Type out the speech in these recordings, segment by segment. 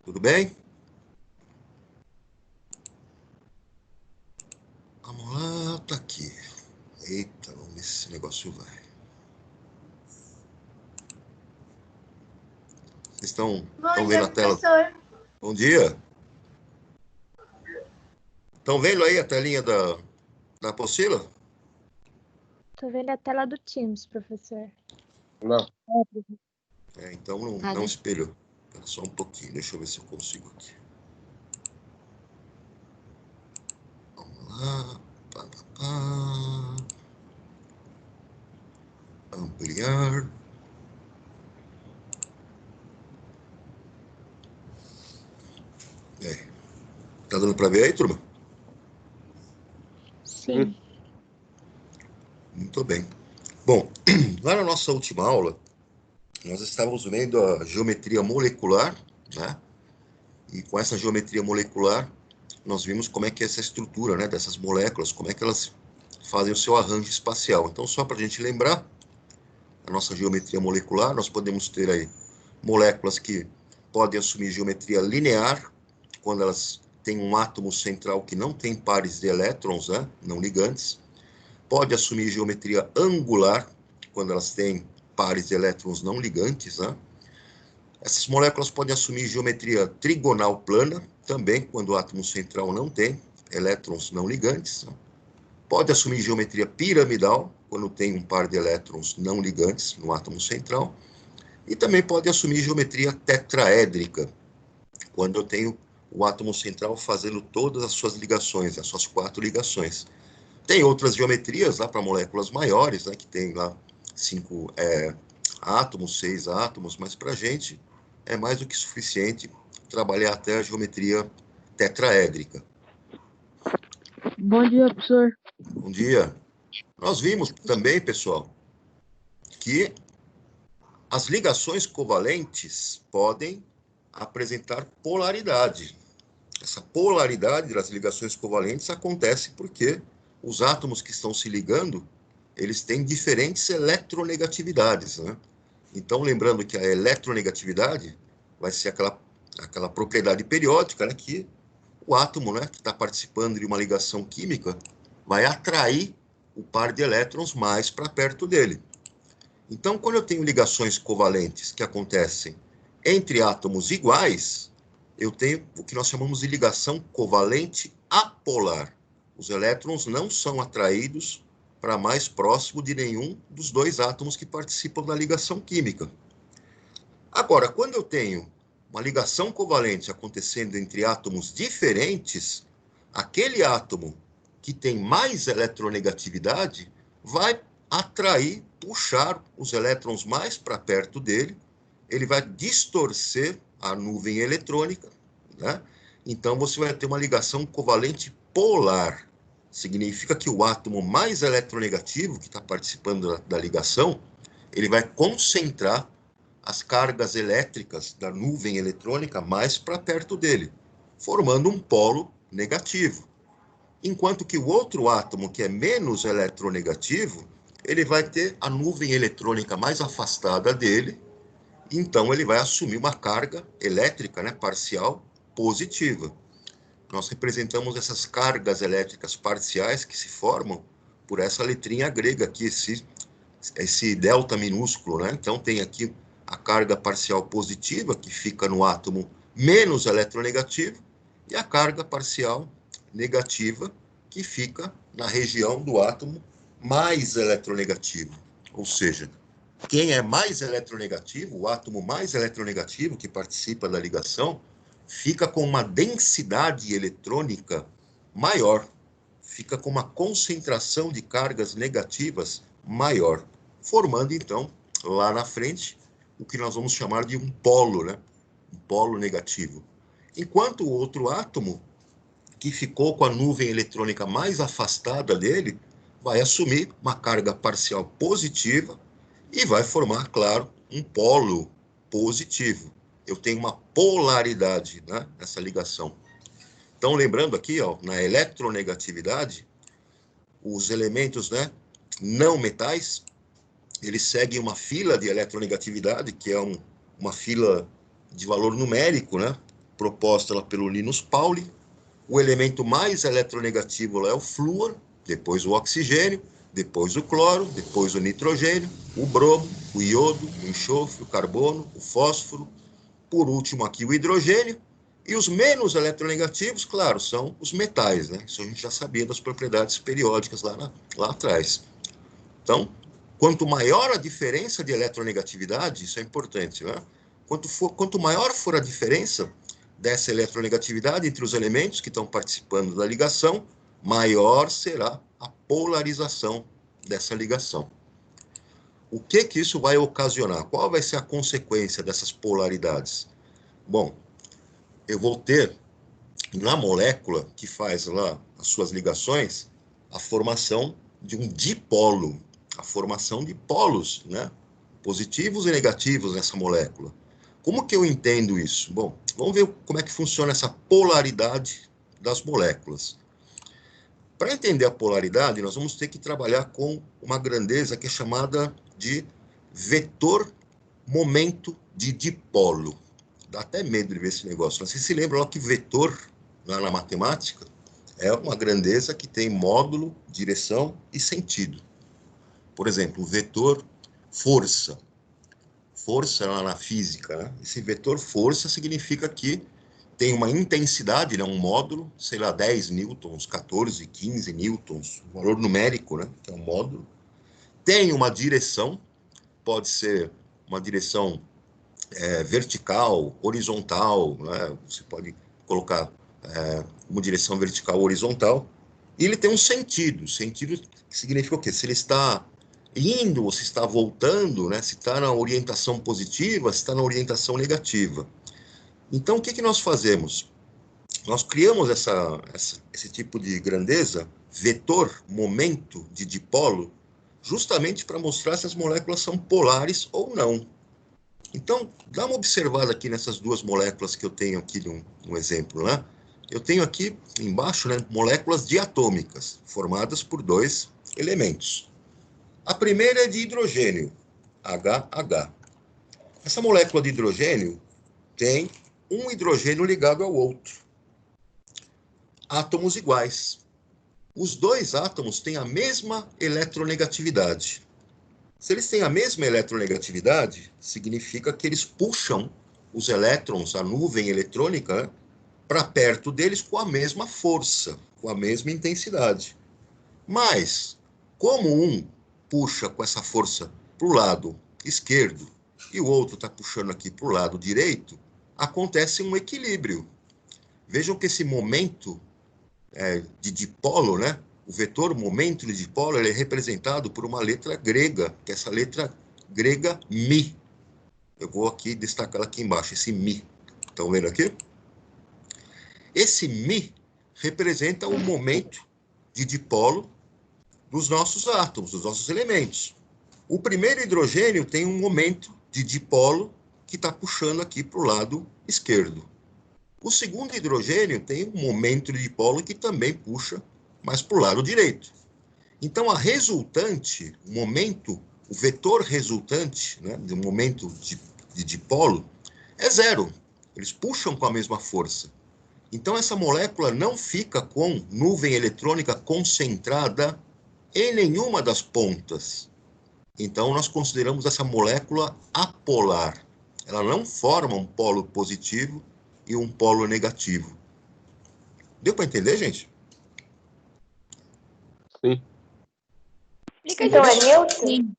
Tudo bem? Vamos lá, tá aqui. Eita, vamos ver se esse negócio vai. Vocês estão Bom vendo dia, a tela? professor. Bom dia. Estão vendo aí a telinha da apostila? Tô vendo a tela do Teams, professor. Não. Então não espelhou. Só um pouquinho, deixa eu ver se eu consigo aqui. Vamos lá. Pá, pá, pá. Ampliar. Tá dando para ver aí, turma? Sim. Muito bem. Bom, lá na nossa última aula, nós estávamos vendo a geometria molecular, né? E com essa geometria molecular, nós vimos como é que é essa estrutura, né, dessas moléculas, como é que elas fazem o seu arranjo espacial. Então, só para a gente lembrar, a nossa geometria molecular, nós podemos ter aí moléculas que podem assumir geometria linear, quando elas têm um átomo central que não tem pares de elétrons, né, não ligantes. Pode assumir geometria angular, quando elas têm pares de elétrons não ligantes, né? Essas moléculas podem assumir geometria trigonal plana, também quando o átomo central não tem elétrons não ligantes. Pode assumir geometria piramidal, quando tem um par de elétrons não ligantes no átomo central. E também pode assumir geometria tetraédrica, quando eu tenho o átomo central fazendo todas as suas ligações, as suas 4 ligações. Tem outras geometrias lá para moléculas maiores, né, que tem lá 5 átomos, 6 átomos, mas para a gente é mais do que suficiente trabalhar até a geometria tetraédrica. Bom dia, professor. Bom dia. Nós vimos também, pessoal, que as ligações covalentes podem apresentar polaridade. Essa polaridade das ligações covalentes acontece porque os átomos que estão se ligando, eles têm diferentes eletronegatividades, né? Então, lembrando que a eletronegatividade vai ser aquela propriedade periódica, né, que o átomo, né, que está participando de uma ligação química vai atrair o par de elétrons mais para perto dele. Então, quando eu tenho ligações covalentes que acontecem entre átomos iguais, eu tenho o que nós chamamos de ligação covalente apolar. Os elétrons não são atraídos para mais próximo de nenhum dos dois átomos que participam da ligação química. Agora, quando eu tenho uma ligação covalente acontecendo entre átomos diferentes, aquele átomo que tem mais eletronegatividade vai atrair, puxar os elétrons mais para perto dele, ele vai distorcer a nuvem eletrônica, né? Então você vai ter uma ligação covalente polar. Significa que o átomo mais eletronegativo, que está participando da ligação, ele vai concentrar as cargas elétricas da nuvem eletrônica mais para perto dele, formando um polo negativo. Enquanto que o outro átomo, que é menos eletronegativo, ele vai ter a nuvem eletrônica mais afastada dele, então ele vai assumir uma carga elétrica, né, parcial positiva. Nós representamos essas cargas elétricas parciais que se formam por essa letrinha grega aqui, esse delta minúsculo, né? Então tem aqui a carga parcial positiva, que fica no átomo menos eletronegativo, e a carga parcial negativa, que fica na região do átomo mais eletronegativo. Ou seja, quem é mais eletronegativo, o átomo mais eletronegativo que participa da ligação, fica com uma densidade eletrônica maior, fica com uma concentração de cargas negativas maior, formando, então, lá na frente, o que nós vamos chamar de um polo, né? Um polo negativo. Enquanto o outro átomo, que ficou com a nuvem eletrônica mais afastada dele, vai assumir uma carga parcial positiva e vai formar, claro, um polo positivo. Eu tenho uma polaridade, né, nessa ligação. Então, lembrando aqui, ó, na eletronegatividade, os elementos, né, não metais, eles seguem uma fila de eletronegatividade, que é uma fila de valor numérico, né? proposta lá pelo Linus Pauling. O elemento mais eletronegativo lá é o flúor, depois o oxigênio, depois o cloro, depois o nitrogênio, o bromo, o iodo, o enxofre, o carbono, o fósforo, por último aqui o hidrogênio, e os menos eletronegativos, claro, são os metais, né? Isso a gente já sabia das propriedades periódicas lá atrás. Então, quanto maior a diferença de eletronegatividade, isso é importante, né? Quanto maior for a diferença dessa eletronegatividade entre os elementos que estão participando da ligação, maior será a polarização dessa ligação. O que isso vai ocasionar? Qual vai ser a consequência dessas polaridades? Bom, eu vou ter na molécula que faz lá as suas ligações a formação de um dipolo, a formação de polos, né? Positivos e negativos nessa molécula. Como que eu entendo isso? Bom, vamos ver como é que funciona essa polaridade das moléculas. Para entender a polaridade, nós vamos ter que trabalhar com uma grandeza que é chamada de vetor momento de dipolo. Dá até medo de ver esse negócio. Vocês se lembram lá que vetor, lá na matemática, é uma grandeza que tem módulo, direção e sentido. Por exemplo, o vetor força. Força lá na física, né? Esse vetor força significa que tem uma intensidade, né? Um módulo, sei lá, 10 newtons, 14, 15 newtons, um valor numérico, né? Que é um módulo. Tem uma direção, pode ser uma direção vertical, horizontal, né? Você pode colocar uma direção vertical ou horizontal, e ele tem um sentido que significa o quê? Se ele está indo ou se está voltando, né? Se está na orientação positiva, se está na orientação negativa. Então, o que nós fazemos? Nós criamos esse tipo de grandeza, vetor, momento de dipolo, justamente para mostrar se as moléculas são polares ou não. Então, dá uma observada aqui nessas duas moléculas que eu tenho aqui no exemplo, né? Eu tenho aqui embaixo, né, moléculas diatômicas, formadas por dois elementos. A primeira é de hidrogênio, HH. Essa molécula de hidrogênio tem um hidrogênio ligado ao outro. Átomos iguais. Os dois átomos têm a mesma eletronegatividade. Se eles têm a mesma eletronegatividade, significa que eles puxam os elétrons, a nuvem eletrônica, para perto deles com a mesma força, com a mesma intensidade. Mas, como um puxa com essa força para o lado esquerdo e o outro está puxando aqui para o lado direito, acontece um equilíbrio. Vejam que esse momento de dipolo, né? O vetor momento de dipolo, ele é representado por uma letra grega, que é essa letra grega Mi. Eu vou aqui destacar aqui embaixo, esse Mi. Estão vendo aqui? Esse Mi representa o momento de dipolo dos nossos átomos, dos nossos elementos. O primeiro hidrogênio tem um momento de dipolo que está puxando aqui para o lado esquerdo. O segundo hidrogênio tem um momento de dipolo que também puxa mais para o lado direito. Então, a resultante, o vetor resultante, né, do momento de dipolo, é zero. Eles puxam com a mesma força. Então, essa molécula não fica com nuvem eletrônica concentrada em nenhuma das pontas. Então, nós consideramos essa molécula apolar. Ela não forma um polo positivo e um polo negativo. Deu para entender, gente? Sim. Então é neutro? Sim.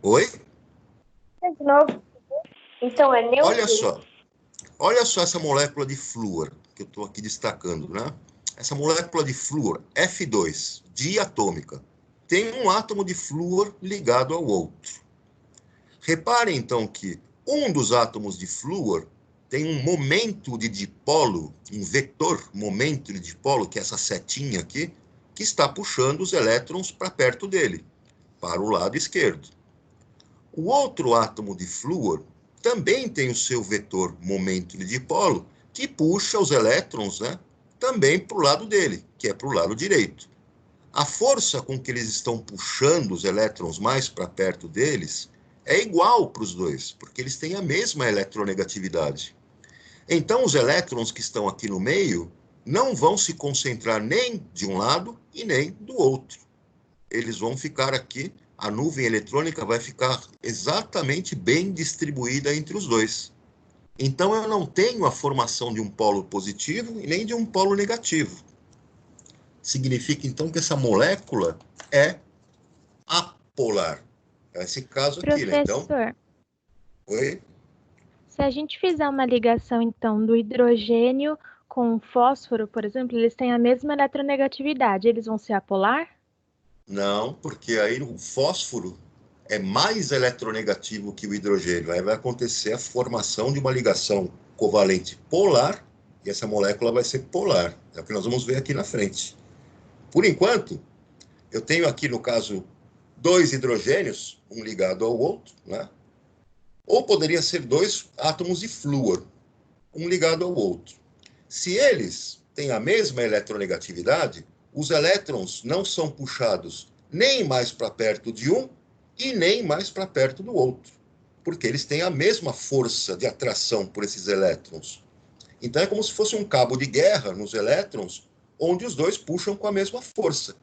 Oi? De novo. Então é neutro? Olha só essa molécula de flúor, que eu estou aqui destacando, né? Essa molécula de flúor, F2, diatômica, tem um átomo de flúor ligado ao outro. Reparem, então, que um dos átomos de flúor tem um momento de dipolo, um vetor momento de dipolo, que é essa setinha aqui, que está puxando os elétrons para perto dele, para o lado esquerdo. O outro átomo de flúor também tem o seu vetor momento de dipolo, que puxa os elétrons, né, também para o lado dele, que é para o lado direito. A força com que eles estão puxando os elétrons mais para perto deles é igual para os dois, porque eles têm a mesma eletronegatividade. Então, os elétrons que estão aqui no meio não vão se concentrar nem de um lado e nem do outro. Eles vão ficar aqui, a nuvem eletrônica vai ficar exatamente bem distribuída entre os dois. Então, eu não tenho a formação de um polo positivo e nem de um polo negativo. Significa, então, que essa molécula é apolar. É esse caso aqui, né? Então, Professor, oi? se a gente fizer uma ligação, então, do hidrogênio com o fósforo, por exemplo, eles têm a mesma eletronegatividade, eles vão ser apolar? Não, porque aí o fósforo é mais eletronegativo que o hidrogênio. Aí vai acontecer a formação de uma ligação covalente polar, e essa molécula vai ser polar. É o que nós vamos ver aqui na frente. Por enquanto, eu tenho aqui, no caso, 2 hidrogênios, um ligado ao outro, né? Ou poderia ser 2 átomos de flúor, um ligado ao outro. Se eles têm a mesma eletronegatividade, os elétrons não são puxados nem mais para perto de um e nem mais para perto do outro, porque eles têm a mesma força de atração por esses elétrons. Então é como se fosse um cabo de guerra nos elétrons, onde os dois puxam com a mesma força.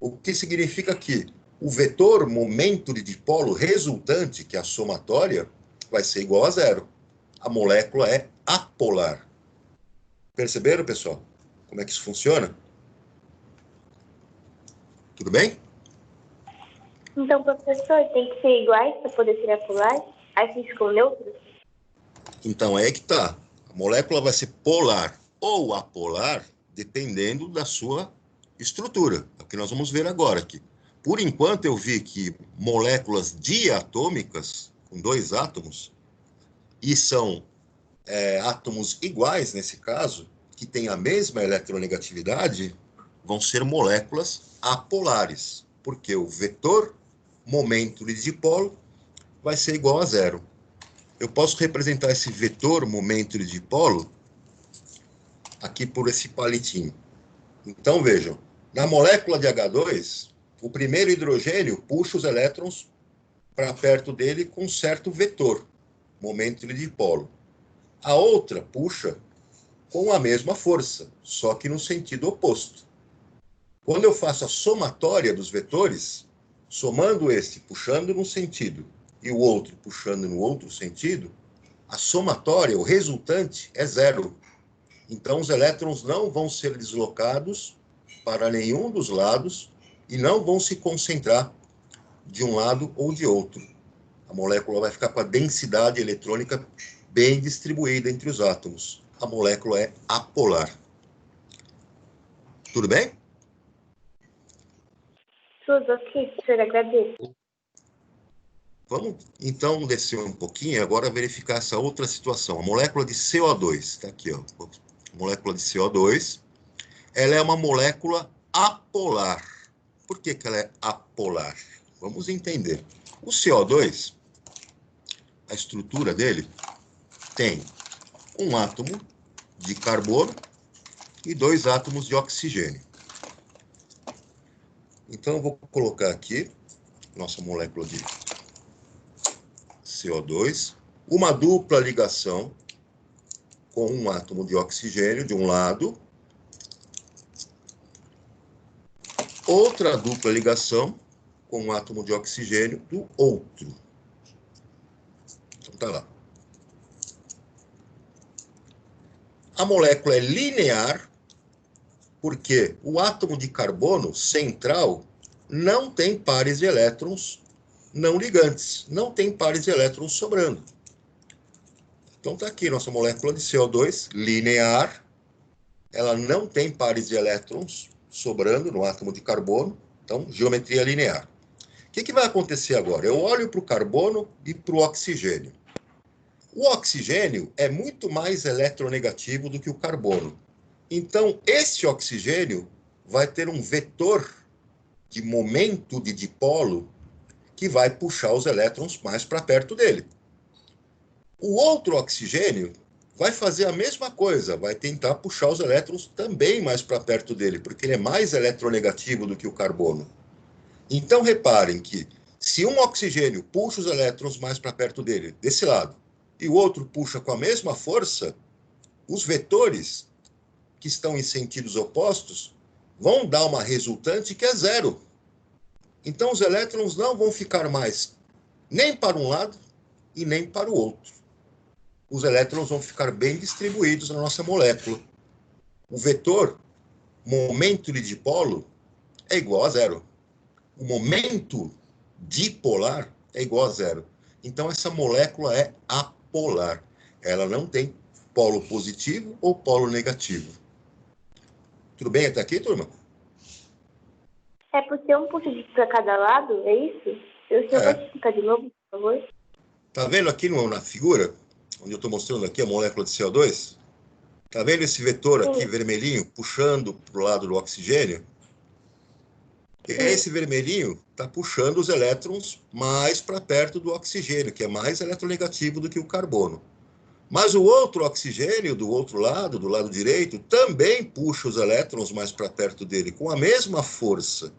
O que significa que o vetor momento de dipolo resultante, que é a somatória, vai ser igual a zero. A molécula é apolar. Perceberam, pessoal? Como é que isso funciona? Tudo bem? Então, professor, tem que ser iguais para poder ser apolar? Aí ficam neutros? Então, é aí que está. A molécula vai ser polar ou apolar, dependendo da sua estrutura. É o que nós vamos ver agora aqui. Por enquanto, eu vi que moléculas diatômicas, com 2 átomos, e são átomos iguais, nesse caso, que têm a mesma eletronegatividade, vão ser moléculas apolares, porque o vetor momento de dipolo vai ser igual a zero. Eu posso representar esse vetor momento de dipolo aqui por esse palitinho. Então, vejam, na molécula de H2, o primeiro hidrogênio puxa os elétrons para perto dele com um certo vetor, momento de dipolo. A outra puxa com a mesma força, só que no sentido oposto. Quando eu faço a somatória dos vetores, somando esse, puxando num sentido, e o outro puxando no outro sentido, a somatória, o resultante, é zero. Então, os elétrons não vão ser deslocados para nenhum dos lados e não vão se concentrar de um lado ou de outro. A molécula vai ficar com a densidade eletrônica bem distribuída entre os átomos. A molécula é apolar. Tudo bem? Tudo ok, professor, agradeço. Vamos, então, descer um pouquinho e agora verificar essa outra situação. A molécula de CO2, está aqui, ó. A molécula de CO2, ela é uma molécula apolar. Por que ela é apolar? Vamos entender. O CO2, a estrutura dele, tem um átomo de carbono e 2 átomos de oxigênio. Então, eu vou colocar aqui nossa molécula de CO2, uma dupla ligação com um átomo de oxigênio de um lado, outra dupla ligação com um átomo de oxigênio do outro. Então, tá lá. A molécula é linear, porque o átomo de carbono central não tem pares de elétrons não ligantes, não tem pares de elétrons sobrando. Então está aqui nossa molécula de CO2 linear, ela não tem pares de elétrons sobrando no átomo de carbono, então geometria linear. O que vai acontecer agora? Eu olho para o carbono e para o oxigênio. O oxigênio é muito mais eletronegativo do que o carbono. Então, esse oxigênio vai ter um vetor de momento de dipolo que vai puxar os elétrons mais para perto dele. O outro oxigênio vai fazer a mesma coisa, vai tentar puxar os elétrons também mais para perto dele, porque ele é mais eletronegativo do que o carbono. Então, reparem que se um oxigênio puxa os elétrons mais para perto dele, desse lado, e o outro puxa com a mesma força, os vetores que estão em sentidos opostos vão dar uma resultante que é zero. Então, os elétrons não vão ficar mais nem para um lado e nem para o outro. Os elétrons vão ficar bem distribuídos na nossa molécula. O vetor momento de dipolo é igual a zero. O momento dipolar é igual a zero. Então, essa molécula é apolar. Ela não tem polo positivo ou polo negativo. Tudo bem até aqui, turma? É por ser um puxa para cada lado, é isso? Eu só pode explicar de novo, por favor? Tá vendo aqui na figura, onde eu estou mostrando aqui a molécula de CO2? Tá vendo esse vetor aqui, vermelhinho, puxando para o lado do oxigênio? Esse vermelhinho está puxando os elétrons mais para perto do oxigênio, que é mais eletronegativo do que o carbono. Mas o outro oxigênio, do outro lado, do lado direito, também puxa os elétrons mais para perto dele, com a mesma força,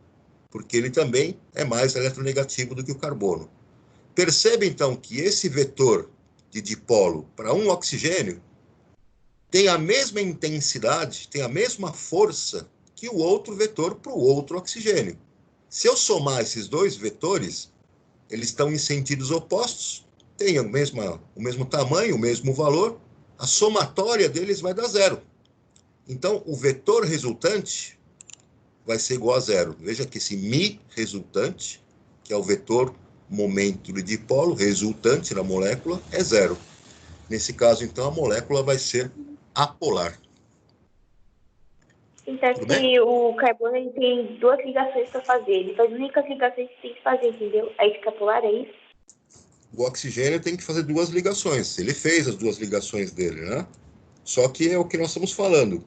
porque ele também é mais eletronegativo do que o carbono. Perceba, então, que esse vetor de dipolo para um oxigênio tem a mesma intensidade, tem a mesma força que o outro vetor para o outro oxigênio. Se eu somar esses dois vetores, eles estão em sentidos opostos, têm o mesmo tamanho, o mesmo valor, a somatória deles vai dar zero. Então, o vetor resultante vai ser igual a zero. Veja que esse μ resultante, que é o vetor momento de dipolo, resultante na molécula, é zero. Nesse caso, então, a molécula vai ser apolar. Então, se o carbono ele tem duas ligações para fazer, ele faz as únicas ligações que tem que fazer, entendeu? Aí fica polar, é isso? O oxigênio tem que fazer duas ligações. Ele fez as duas ligações dele, né? Só que é o que nós estamos falando.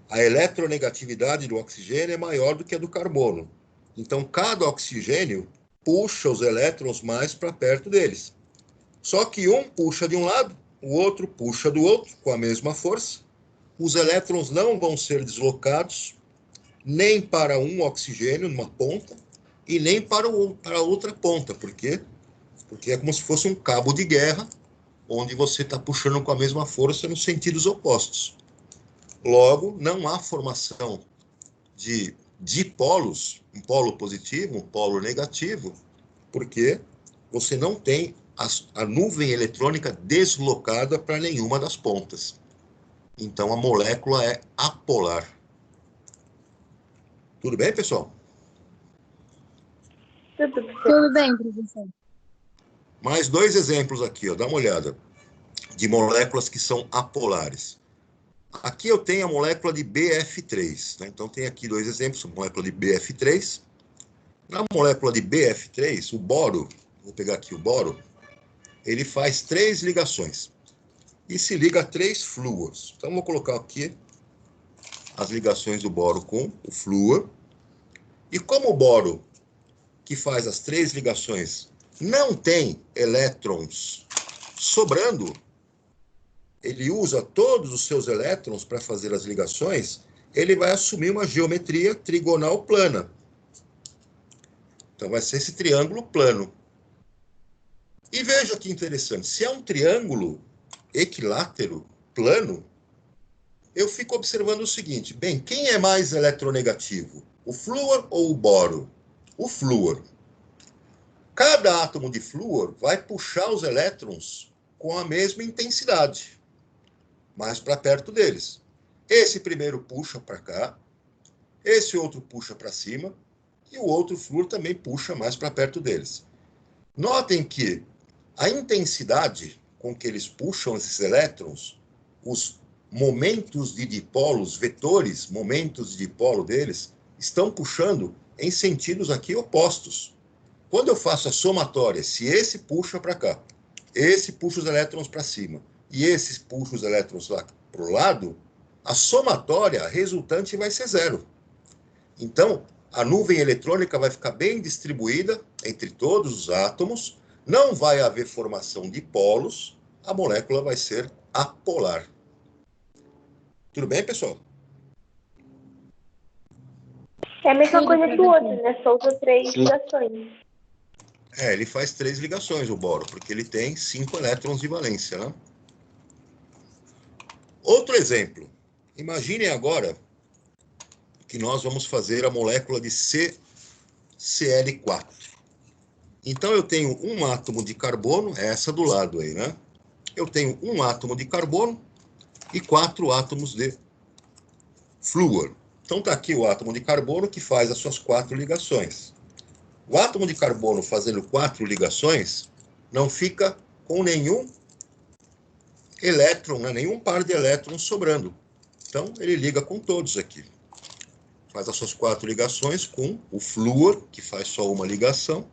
A eletronegatividade do oxigênio é maior do que a do carbono. Então, cada oxigênio puxa os elétrons mais para perto deles. Só que um puxa de um lado, o outro puxa do outro, com a mesma força. Os elétrons não vão ser deslocados nem para um oxigênio, numa ponta, e nem para a outra ponta. Por quê? Porque é como se fosse um cabo de guerra, onde você está puxando com a mesma força nos sentidos opostos. Logo, não há formação de dipolos, um polo positivo, um polo negativo, porque você não tem a nuvem eletrônica deslocada para nenhuma das pontas. Então, a molécula é apolar. Tudo bem, pessoal? Tudo bem, professor. Mais dois exemplos aqui, ó, dá uma olhada, de moléculas que são apolares. Aqui eu tenho a molécula de BF3, né? Então, tem aqui dois exemplos, a molécula de BF3. Na molécula de BF3, o boro, vou pegar aqui o boro, ele faz 3 ligações e se liga a 3 flúors. Então, vou colocar aqui as ligações do boro com o flúor. E como o boro, que faz as 3 ligações, não tem elétrons sobrando, ele usa todos os seus elétrons para fazer as ligações, ele vai assumir uma geometria trigonal plana. Então, vai ser esse triângulo plano. E veja que interessante, se é um triângulo equilátero, plano, eu fico observando o seguinte, bem, quem é mais eletronegativo? O flúor ou o boro? O flúor. Cada átomo de flúor vai puxar os elétrons com a mesma intensidade, mais para perto deles. Esse primeiro puxa para cá, esse outro puxa para cima, e o outro flúor também puxa mais para perto deles. Notem que a intensidade com que eles puxam esses elétrons, os momentos de dipolo, os vetores, momentos de dipolo deles, estão puxando em sentidos aqui opostos. Quando eu faço a somatória, se esse puxa para cá, esse puxa os elétrons para cima, e esse puxa os elétrons lá para o lado, a somatória, a resultante vai ser zero. Então, a nuvem eletrônica vai ficar bem distribuída entre todos os átomos, não vai haver formação de polos, a molécula vai ser apolar. Tudo bem, pessoal? É a mesma coisa que o outro, né? Só usa 3 ligações. Ele faz 3 ligações, o boro, porque ele tem 5 elétrons de valência, né? Outro exemplo. Imaginem agora que nós vamos fazer a molécula de CCl4. Então, eu tenho um átomo de carbono, é essa do lado aí, né? Eu tenho um átomo de carbono e 4 átomos de flúor. Então, está aqui o átomo de carbono que faz as suas 4 ligações. O átomo de carbono fazendo 4 ligações não fica com nenhum elétron, né? Nenhum par de elétrons sobrando. Então, ele liga com todos aqui. Faz as suas 4 ligações com o flúor, que faz só uma ligação.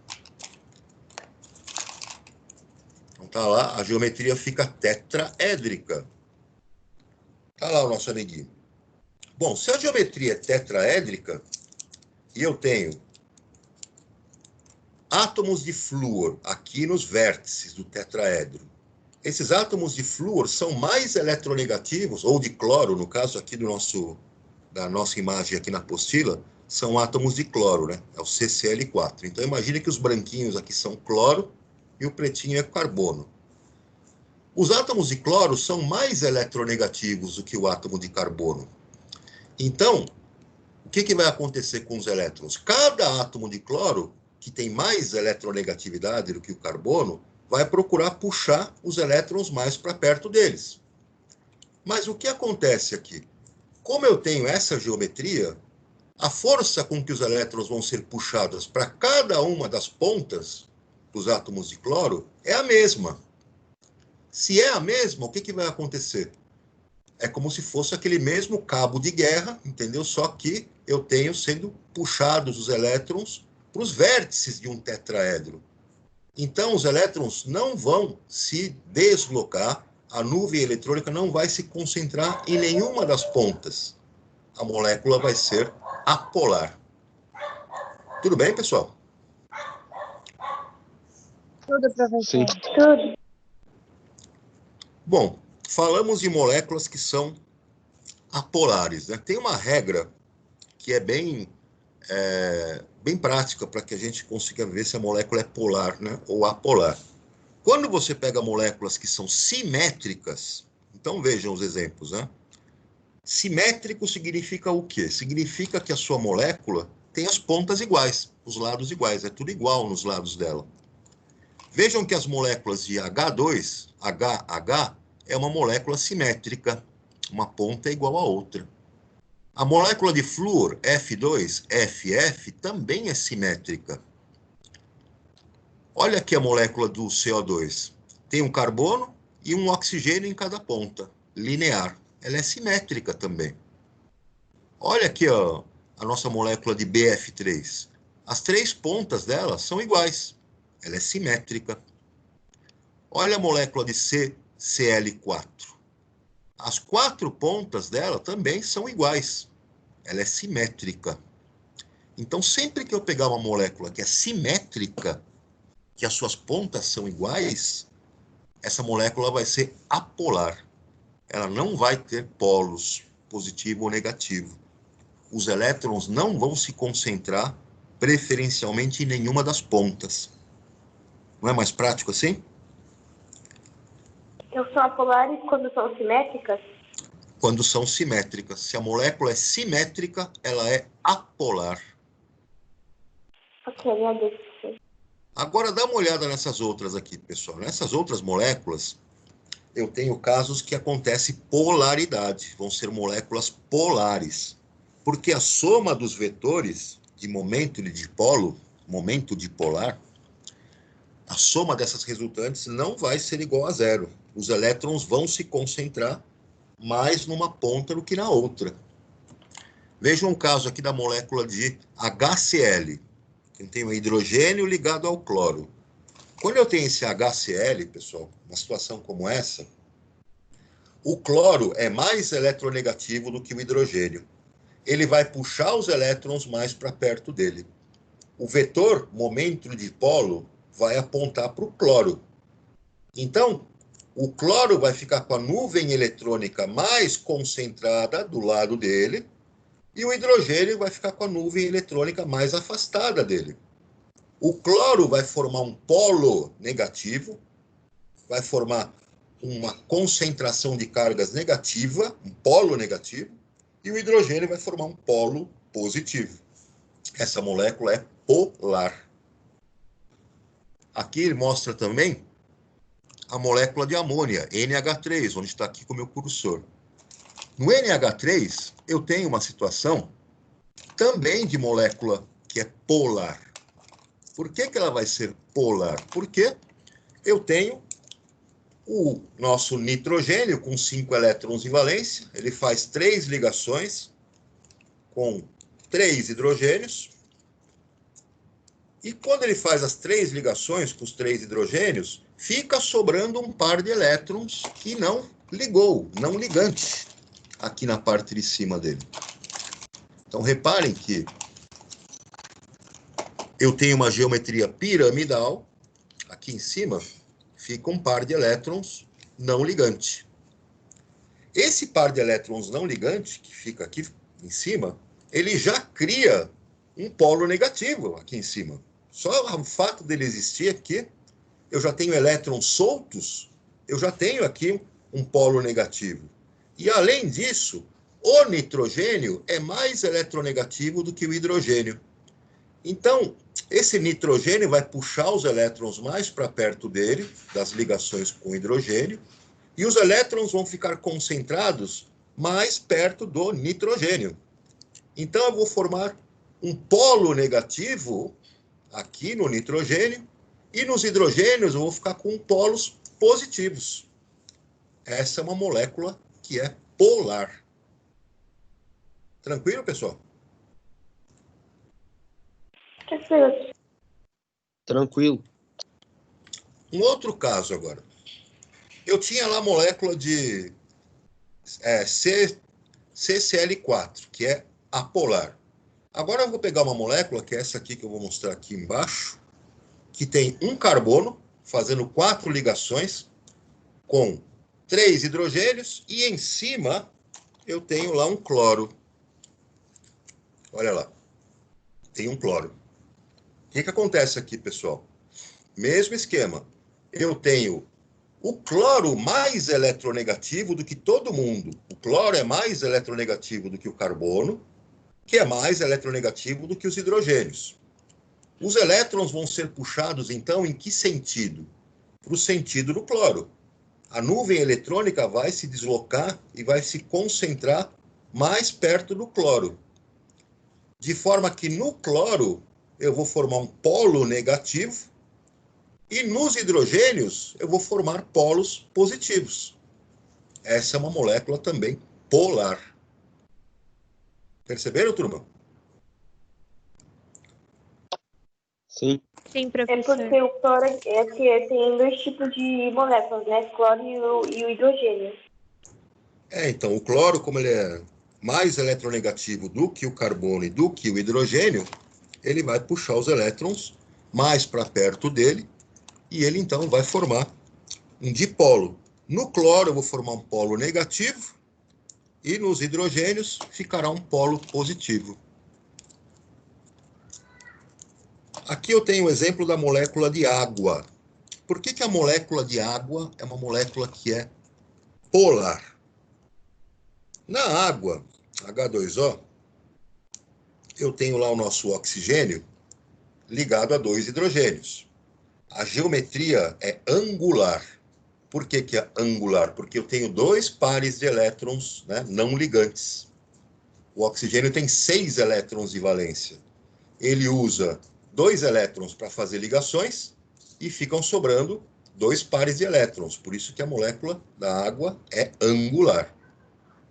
Então, tá lá, a geometria fica tetraédrica. Tá lá o nosso amiguinho. Bom, se a geometria é tetraédrica, e eu tenho átomos de flúor aqui nos vértices do tetraedro, esses átomos de flúor são mais eletronegativos, ou de cloro, no caso aqui da nossa imagem aqui na apostila, são átomos de cloro, né? É o CCl4. Então, imagine que os branquinhos aqui são cloro e o pretinho é carbono. Os átomos de cloro são mais eletronegativos do que o átomo de carbono. Então, o que vai acontecer com os elétrons? Cada átomo de cloro, que tem mais eletronegatividade do que o carbono, vai procurar puxar os elétrons mais para perto deles. Mas o que acontece aqui? Como eu tenho essa geometria, a força com que os elétrons vão ser puxados para cada uma das pontas dos átomos de cloro é a mesma. Se é a mesma, o que vai acontecer? É como se fosse aquele mesmo cabo de guerra, entendeu? Só que eu tenho sendo puxados os elétrons para os vértices de um tetraedro. Então, os elétrons não vão se deslocar, a nuvem eletrônica não vai se concentrar em nenhuma das pontas. A molécula vai ser apolar. Tudo bem, pessoal? Tudo, professor. Sim. Tudo. Bom, falamos de moléculas que são apolares, né? Tem uma regra que é bem prática para que a gente consiga ver se a molécula é polar, né, ou apolar. Quando você pega moléculas que são simétricas, então vejam os exemplos, né? Simétrico significa o quê? Significa que a sua molécula tem as pontas iguais, os lados iguais, é tudo igual nos lados dela. Vejam que as moléculas de H2, HH, é uma molécula simétrica, uma ponta é igual à outra. A molécula de flúor, F2, FF, também é simétrica. Olha aqui a molécula do CO2. Tem um carbono e um oxigênio em cada ponta, linear. Ela é simétrica também. Olha aqui ó, a nossa molécula de BF3. As 3 pontas dela são iguais. Ela é simétrica. Olha a molécula de CCl4. As 4 pontas dela também são iguais. Ela é simétrica. Então, sempre que eu pegar uma molécula que é simétrica, que as suas pontas são iguais, essa molécula vai ser apolar. Ela não vai ter polos, positivo ou negativo. Os elétrons não vão se concentrar preferencialmente em nenhuma das pontas. Não é mais prático assim? Então, são apolares quando são simétricas? Quando são simétricas. Se a molécula é simétrica, ela é apolar. Ok, agradeço. Agora, dá uma olhada nessas outras aqui, pessoal. Nessas outras moléculas, eu tenho casos que acontece polaridade. Vão ser moléculas polares. Porque a soma dos vetores de momento de dipolo, momento dipolar, a soma dessas resultantes não vai ser igual a zero. Os elétrons vão se concentrar mais numa ponta do que na outra. Vejam um caso aqui da molécula de HCl. Eu tenho um hidrogênio ligado ao cloro. Quando eu tenho esse HCl, pessoal, uma situação como essa, o cloro é mais eletronegativo do que o hidrogênio. Ele vai puxar os elétrons mais para perto dele. O vetor momento de dipolo vai apontar para o cloro. Então, o cloro vai ficar com a nuvem eletrônica mais concentrada do lado dele e o hidrogênio vai ficar com a nuvem eletrônica mais afastada dele. O cloro vai formar um polo negativo, vai formar uma concentração de cargas negativa, um polo negativo, e o hidrogênio vai formar um polo positivo. Essa molécula é polar. Aqui ele mostra também a molécula de amônia, NH3, onde está aqui com o meu cursor. No NH3, eu tenho uma situação também de molécula que é polar. Por que ela vai ser polar? Porque eu tenho o nosso nitrogênio com 5 elétrons de valência, ele faz 3 ligações com 3 hidrogênios, e quando ele faz as 3 ligações com os 3 hidrogênios, fica sobrando um par de elétrons que não ligou, não ligante, aqui na parte de cima dele. Então, reparem que eu tenho uma geometria piramidal, aqui em cima fica um par de elétrons não ligante. Esse par de elétrons não ligante, que fica aqui em cima, ele já cria um polo negativo aqui em cima. Só o fato dele existir aqui, eu já tenho elétrons soltos, eu já tenho aqui um polo negativo. E, além disso, o nitrogênio é mais eletronegativo do que o hidrogênio. Então, esse nitrogênio vai puxar os elétrons mais para perto dele, das ligações com o hidrogênio, e os elétrons vão ficar concentrados mais perto do nitrogênio. Então, eu vou formar um polo negativo aqui no nitrogênio, e nos hidrogênios eu vou ficar com polos positivos. Essa é uma molécula que é polar. Tranquilo, pessoal? Tranquilo. Um outro caso agora. Eu tinha lá a molécula de CCl4, que é apolar. Agora eu vou pegar uma molécula, que é essa aqui que eu vou mostrar aqui embaixo, que tem um carbono, fazendo 4 ligações, com 3 hidrogênios, e em cima eu tenho lá um cloro. Olha lá, tem um cloro. O que acontece aqui, pessoal? Mesmo esquema. Eu tenho o cloro mais eletronegativo do que todo mundo. O cloro é mais eletronegativo do que o carbono, que é mais eletronegativo do que os hidrogênios. Os elétrons vão ser puxados, então, em que sentido? Para o sentido do cloro. A nuvem eletrônica vai se deslocar e vai se concentrar mais perto do cloro. De forma que no cloro eu vou formar um polo negativo e nos hidrogênios eu vou formar polos positivos. Essa é uma molécula também polar. Perceberam, turma? Sim. Sim, É professor. porque o cloro tem 2 tipos de moléculas, né? Cloro e o hidrogênio. Então, o cloro, como ele é mais eletronegativo do que o carbono e do que o hidrogênio, ele vai puxar os elétrons mais para perto dele e ele, então, vai formar um dipolo. No cloro, eu vou formar um polo negativo e nos hidrogênios ficará um polo positivo. Aqui eu tenho o exemplo da molécula de água. Por que a molécula de água é uma molécula que é polar? Na água, H2O, eu tenho lá o nosso oxigênio ligado a 2 hidrogênios. A geometria é angular. Por que é angular? Porque eu tenho 2 pares de elétrons, né, não ligantes. O oxigênio tem 6 elétrons de valência. Ele usa 2 elétrons para fazer ligações e ficam sobrando 2 pares de elétrons. Por isso que a molécula da água é angular.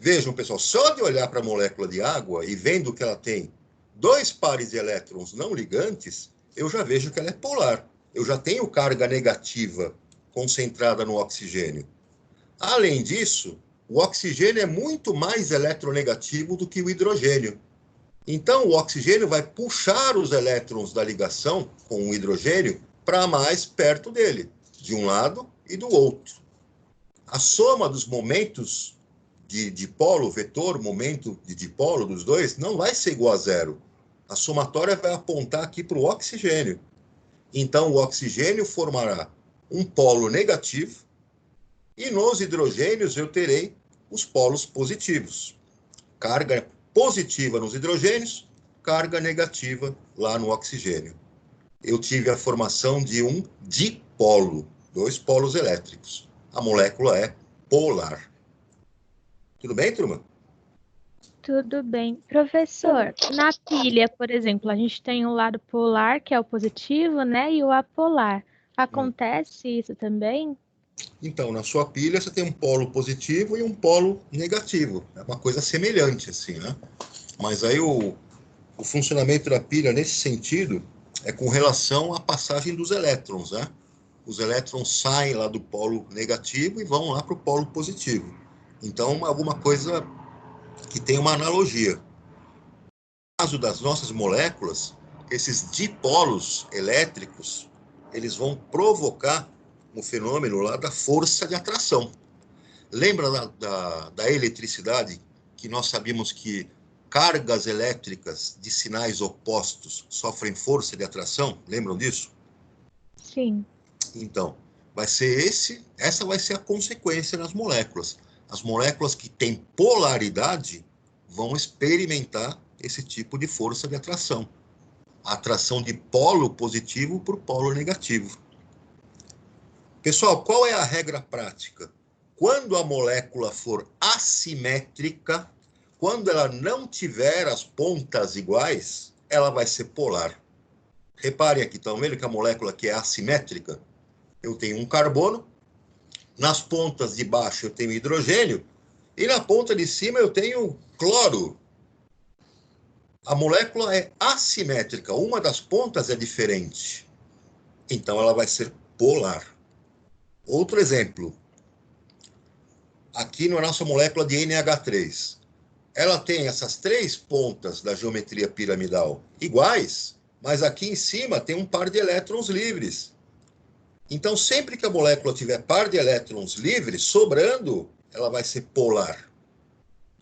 Vejam, pessoal, só de olhar para a molécula de água e vendo que ela tem 2 pares de elétrons não ligantes, eu já vejo que ela é polar. Eu já tenho carga negativa concentrada no oxigênio. Além disso, o oxigênio é muito mais eletronegativo do que o hidrogênio. Então, o oxigênio vai puxar os elétrons da ligação com o hidrogênio para mais perto dele, de um lado e do outro. A soma dos momentos de dipolo, vetor, momento de dipolo dos dois, não vai ser igual a 0. A somatória vai apontar aqui para o oxigênio. Então, o oxigênio formará um polo negativo E nos hidrogênios eu terei os polos positivos. Carga positiva nos hidrogênios, carga negativa lá no oxigênio. Eu tive a formação de um dipolo, 2 polos elétricos. A molécula é polar. Tudo bem, turma? Tudo bem. Professor, na pilha, por exemplo, a gente tem o lado polar, que é o positivo, né? E o apolar. Acontece isso também? Então, na sua pilha você tem um polo positivo e um polo negativo. É uma coisa semelhante, assim, né? Mas aí o funcionamento da pilha, nesse sentido, é com relação à passagem dos elétrons, né? Os elétrons saem lá do polo negativo e vão lá para o polo positivo. Então, alguma coisa que tem uma analogia. No caso das nossas moléculas, esses dipolos elétricos, eles vão provocar um fenômeno lá da força de atração. Lembra da eletricidade, que nós sabíamos que cargas elétricas de sinais opostos sofrem força de atração? Lembram disso? Sim. Então, essa vai ser a consequência nas moléculas. As moléculas que têm polaridade vão experimentar esse tipo de força de atração. A atração de polo positivo por polo negativo. Pessoal, qual é a regra prática? Quando a molécula for assimétrica, quando ela não tiver as pontas iguais, ela vai ser polar. Reparem aqui, estão vendo que a molécula que é assimétrica, eu tenho um carbono, nas pontas de baixo eu tenho hidrogênio, e na ponta de cima eu tenho cloro. A molécula é assimétrica, uma das pontas é diferente. Então ela vai ser polar. Outro exemplo. Aqui na nossa molécula de NH3. Ela tem essas 3 pontas da geometria piramidal iguais, mas aqui em cima tem um par de elétrons livres. Então, sempre que a molécula tiver par de elétrons livres sobrando, ela vai ser polar.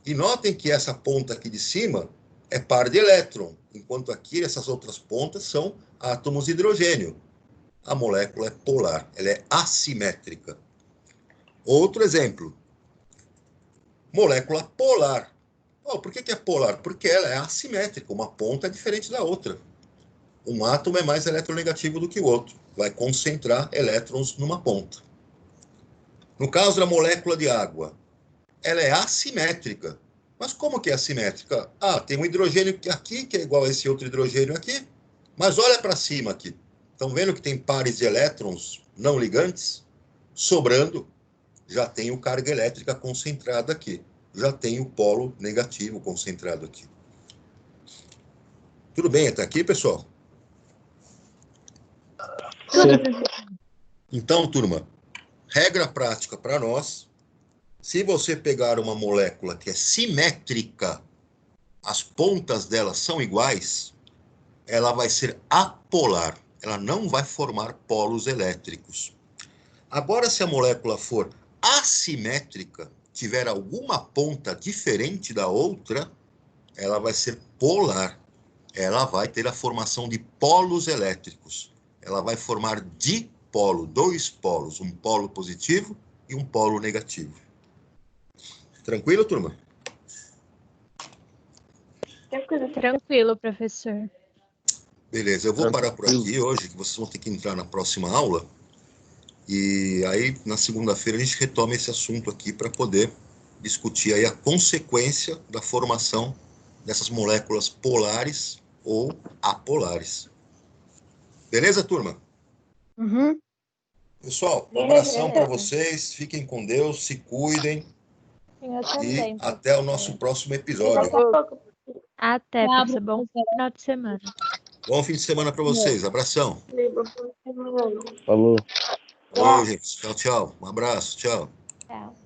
E notem que essa ponta aqui de cima é par de elétron, enquanto aqui essas outras pontas são átomos de hidrogênio. A molécula é polar, ela é assimétrica. Outro exemplo. Molécula polar. Oh, por que é polar? Porque ela é assimétrica, uma ponta é diferente da outra. Um átomo é mais eletronegativo do que o outro, vai concentrar elétrons numa ponta. No caso da molécula de água, ela é assimétrica. Mas como que é assimétrica? Ah, tem um hidrogênio aqui que é igual a esse outro hidrogênio aqui, mas olha para cima aqui. Estão vendo que tem pares de elétrons não ligantes? Sobrando, já tem o carga elétrica concentrada aqui. Já tem o polo negativo concentrado aqui. Tudo bem até aqui, pessoal? Então, turma, regra prática para nós, se você pegar uma molécula que é simétrica, as pontas dela são iguais, ela vai ser apolar, ela não vai formar polos elétricos. Agora, se a molécula for assimétrica, tiver alguma ponta diferente da outra, ela vai ser polar. Ela vai ter a formação de polos elétricos. Ela vai formar dipolo, 2 polos, um polo positivo e um polo negativo. Tranquilo, turma? Tranquilo, professor. Beleza, eu vou parar por aqui hoje, que vocês vão ter que entrar na próxima aula. E aí, na segunda-feira, a gente retoma esse assunto aqui para poder discutir aí a consequência da formação dessas moléculas polares ou apolares. Beleza, turma? Uhum. Pessoal, um abração para vocês, fiquem com Deus, se cuidem Eu também, e até o nosso próximo episódio. Até, professor. Bom final de semana. Bom fim de semana para vocês, abração. Falou. Valeu, gente. Tchau, tchau. Um abraço, tchau. Tchau.